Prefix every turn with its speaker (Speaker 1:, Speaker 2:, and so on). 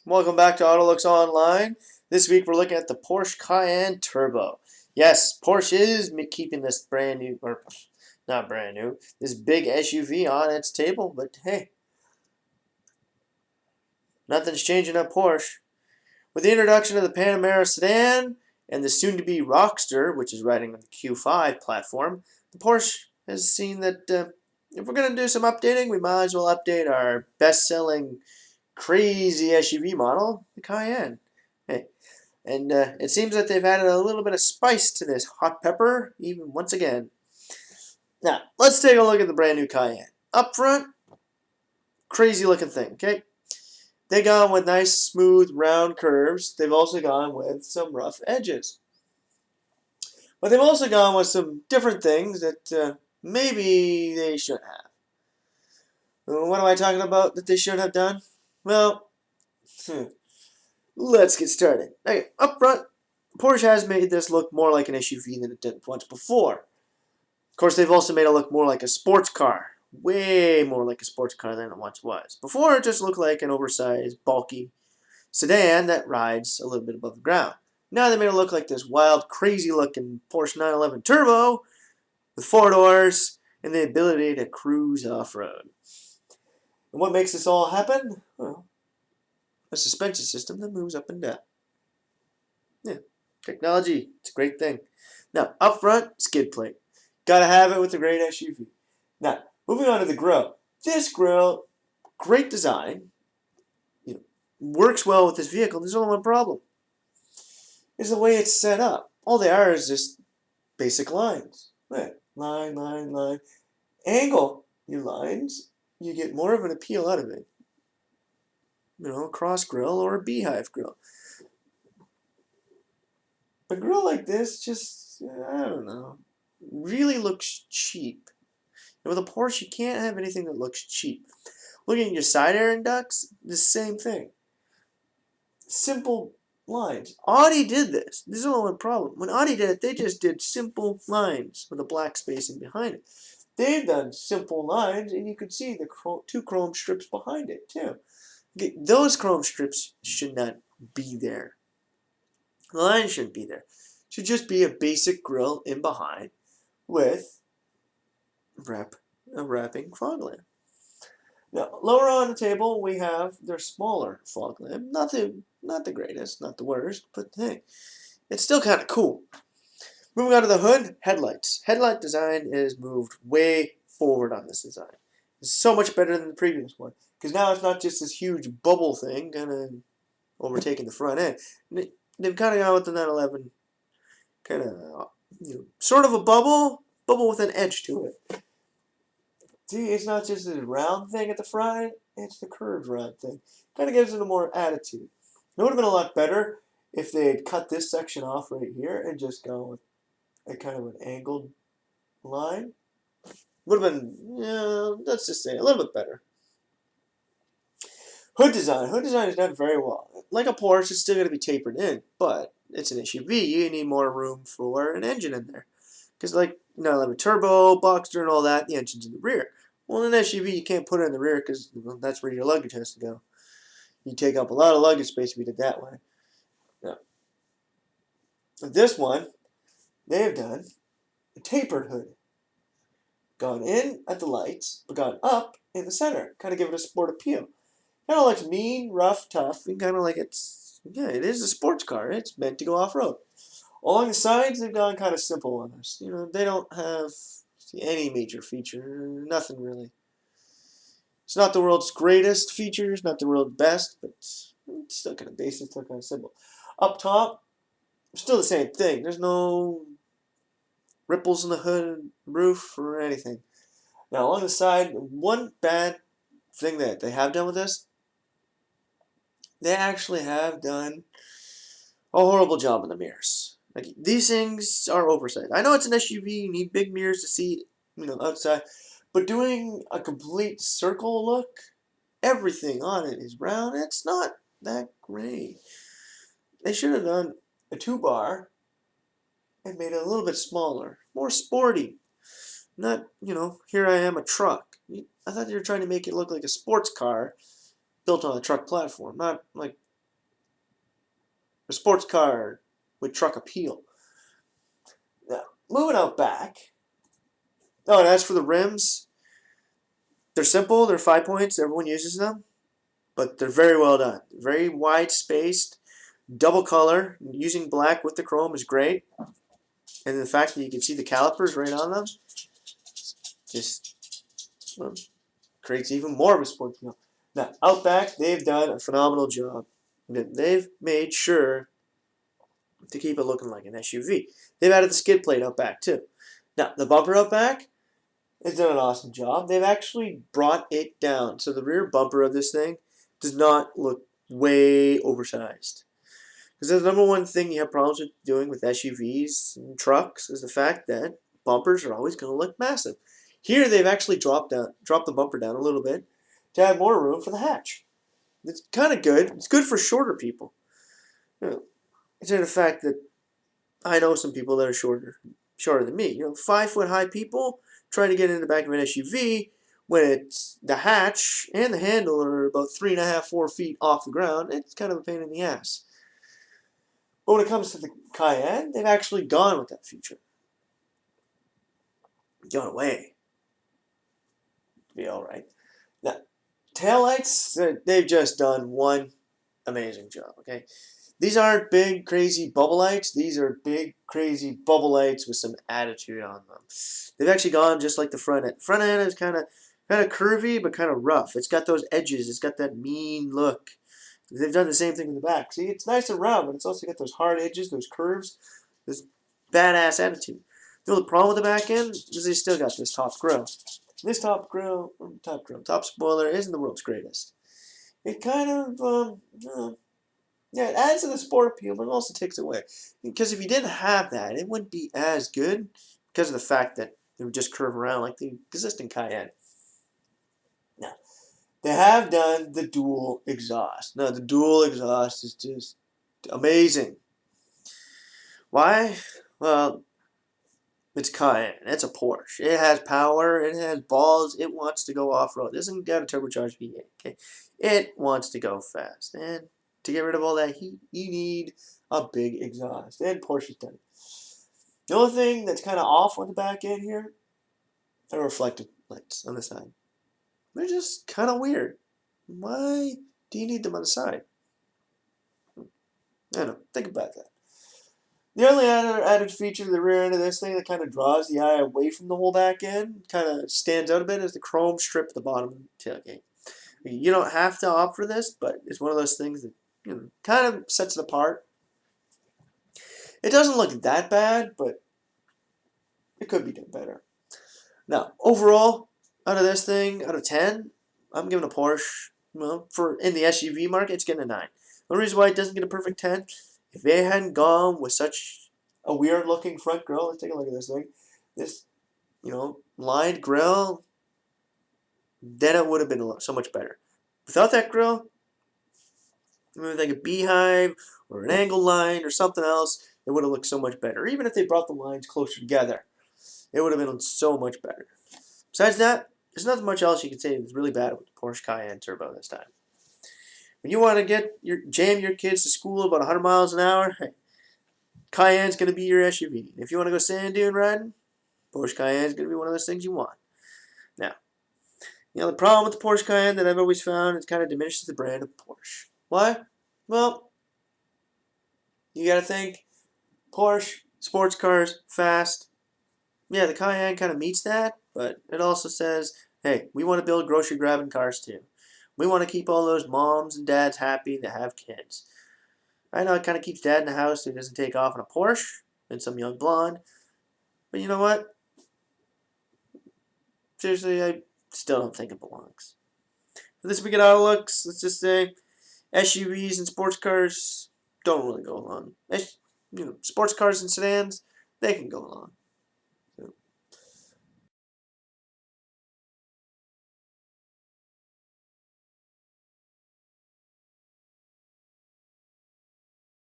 Speaker 1: Welcome back to AutoLooks Online. This week we're looking at the Porsche Cayenne Turbo. Yes, Porsche is keeping this brand new, or not brand new, this big SUV on its table, but hey, nothing's changing at Porsche. With the introduction of the Panamera sedan and the soon-to-be Roadster, which is riding on the Q5 platform, the Porsche has seen that if we're going to do some updating, we might as well update our best-selling crazy SUV model, the Cayenne. Hey, and it seems that they've added a little bit of spice to this hot pepper, even once again. Now, let's take a look at the brand new Cayenne. Up front, crazy looking thing, okay? They've gone with nice, smooth, round curves. They've also gone with some rough edges. But they've also gone with some different things that maybe they shouldn't have. What am I talking about that they should have done? Well, let's get started. Okay, up front, Porsche has made this look more like an SUV than it did once before. Of course, they've also made it look more like a sports car. Way more like a sports car than it once was. Before, it just looked like an oversized, bulky sedan that rides a little bit above the ground. Now they made it look like this wild, crazy-looking Porsche 911 Turbo with 4 doors and the ability to cruise off-road. And what makes this all happen? Well, a suspension system that moves up and down. Yeah, technology, it's a great thing. Now, up front, skid plate. Gotta have it with a great SUV. Now, moving on to the grille. This grille, great design, works well with this vehicle. There's only one problem. Is the way it's set up. All they are is just basic lines. Right. Line, line, line. Angle your lines, you get more of an appeal out of it. A cross grill or a beehive grill. A grill like this just, I don't know, really looks cheap. And with a Porsche, you can't have anything that looks cheap. Looking at your side airing ducts, the same thing. Simple lines. Audi did this. This is only one problem. When Audi did it, they just did simple lines with a black spacing behind it. They've done simple lines, and you can see the two chrome strips behind it, too. Those chrome strips should not be there. The line shouldn't be there. It should just be a basic grille in behind with a wrapping fog lamp. Now, lower on the table, we have their smaller fog lamp. Not the greatest, not the worst, but hey, it's still kind of cool. Moving on to the hood, headlights. Headlight design is moved way forward on this design. It's so much better than the previous one, because now it's not just this huge bubble thing kind of overtaking the front end. They've kind of gone with the 911, kind of, sort of a bubble with an edge to it. See, it's not just this round thing at the front, it's the curved round thing. Kind of gives it a more attitude. It would have been a lot better if they had cut this section off right here and just gone with a kind of an angled line. Would have been, let's just say, a little bit better. Hood design. Hood design is done very well. Like a Porsche, it's still going to be tapered in, but it's an SUV. You need more room for an engine in there. Because like, a turbo, Boxster, and all that, the engine's in the rear. Well, in an SUV, you can't put it in the rear because that's where your luggage has to go. You take up a lot of luggage space if you did that way. Now, with this one, they have done a tapered hood. Gone in at the lights, but gone up in the center. Kind of give it a sport appeal. Kind of looks mean, rough, tough, and kind of like it is a sports car. It's meant to go off-road. Along the sides, they've gone kind of simple on this. They don't have any major feature, nothing really. It's not the world's greatest features, not the world's best, but it's still kind of basic, still kind of simple. Up top, still the same thing. There's no ripples in the hood and roof or anything. Now, along the side, one bad thing that they have done with this, they actually have done a horrible job on the mirrors. Like, these things are oversized. I know it's an SUV, you need big mirrors to see, outside, but doing a complete circle look, everything on it is round. It's not that great. They should have done a 2-bar and made it a little bit smaller, more sporty. Not, here I am, a truck. I thought they were trying to make it look like a sports car built on a truck platform, not like a sports car with truck appeal. Now, moving out back. Oh, and as for the rims, they're simple. They're 5 points. Everyone uses them, but they're very well done. Very wide spaced, double color. Using black with the chrome is great, and the fact that you can see the calipers right on them just well, creates even more of a sports feel. Now, Outback, they've done a phenomenal job. They've made sure to keep it looking like an SUV. They've added the skid plate out back too. Now, the bumper out back has done an awesome job. They've actually brought it down. So the rear bumper of this thing does not look way oversized. Because the number one thing you have problems with doing with SUVs and trucks is the fact that bumpers are always going to look massive. Here they've actually dropped the bumper down a little bit to have more room for the hatch. It's kind of good. It's good for shorter people. Consider the fact that I know some people that are shorter than me. 5-foot high people trying to get in the back of an SUV when it's the hatch and the handle are about 3.5, 4 feet off the ground. It's kind of a pain in the ass. But when it comes to the Cayenne, they've actually gone with that feature. Gone away. Be all right. Now, taillights, they've just done one amazing job. Okay. These aren't big, crazy bubble lights. These are big, crazy bubble lights with some attitude on them. They've actually gone just like the front end. Front end is kind of curvy, but kind of rough. It's got those edges. It's got that mean look. They've done the same thing in the back. See, it's nice and round, but it's also got those hard edges, those curves, this badass attitude. The problem with the back end is they still got this top grille. This top spoiler isn't the world's greatest. It kind of, yeah, it adds to the sport appeal, but it also takes away. Because if you didn't have that, it wouldn't be as good because of the fact that it would just curve around like the existing Cayenne. Now, they have done the dual exhaust. Now, the dual exhaust is just amazing. Why? Well, it's Cayenne. It's a Porsche. It has power. It has balls. It wants to go off-road. It doesn't got a turbocharged V8. Okay? It wants to go fast. And to get rid of all that heat, you need a big exhaust. And Porsche's done it. The only thing that's kind of off on the back end here are reflective lights on the side. They're just kind of weird. Why do you need them on the side? I don't know. Think about that. The only added feature to the rear end of this thing that kind of draws the eye away from the whole back end, kind of stands out a bit, is the chrome strip at the bottom of the tailgate. You don't have to opt for this, but it's one of those things that kind of sets it apart. It doesn't look that bad, but it could be done better. Now, overall, out of this thing, out of 10, I'm giving a Porsche, for in the SUV market, it's getting a 9. The reason why it doesn't get a perfect 10, if they hadn't gone with such a weird-looking front grille, let's take a look at this thing. This, lined grille, then it would have been so much better. Without that grille, maybe like a beehive or an angle line or something else, it would have looked so much better. Even if they brought the lines closer together, it would have been so much better. Besides that, there's nothing much else you can say that's really bad with the Porsche Cayenne Turbo this time. When you want to jam your kids to school about 100 miles an hour, hey, Cayenne's going to be your SUV. If you want to go sand dune riding, Porsche Cayenne's going to be one of those things you want. Now, the problem with the Porsche Cayenne that I've always found is kind of diminishes the brand of Porsche. Why? Well, you got to think Porsche, sports cars, fast. Yeah, the Cayenne kind of meets that, but it also says, hey, we want to build grocery grabbing cars too. We want to keep all those moms and dads happy that have kids. I know it kind of keeps dad in the house so he doesn't take off in a Porsche and some young blonde. But you know what? Seriously, I still don't think it belongs. For this week at AutoLooks, let's just say SUVs and sports cars don't really go along. Sports cars and sedans, they can go along.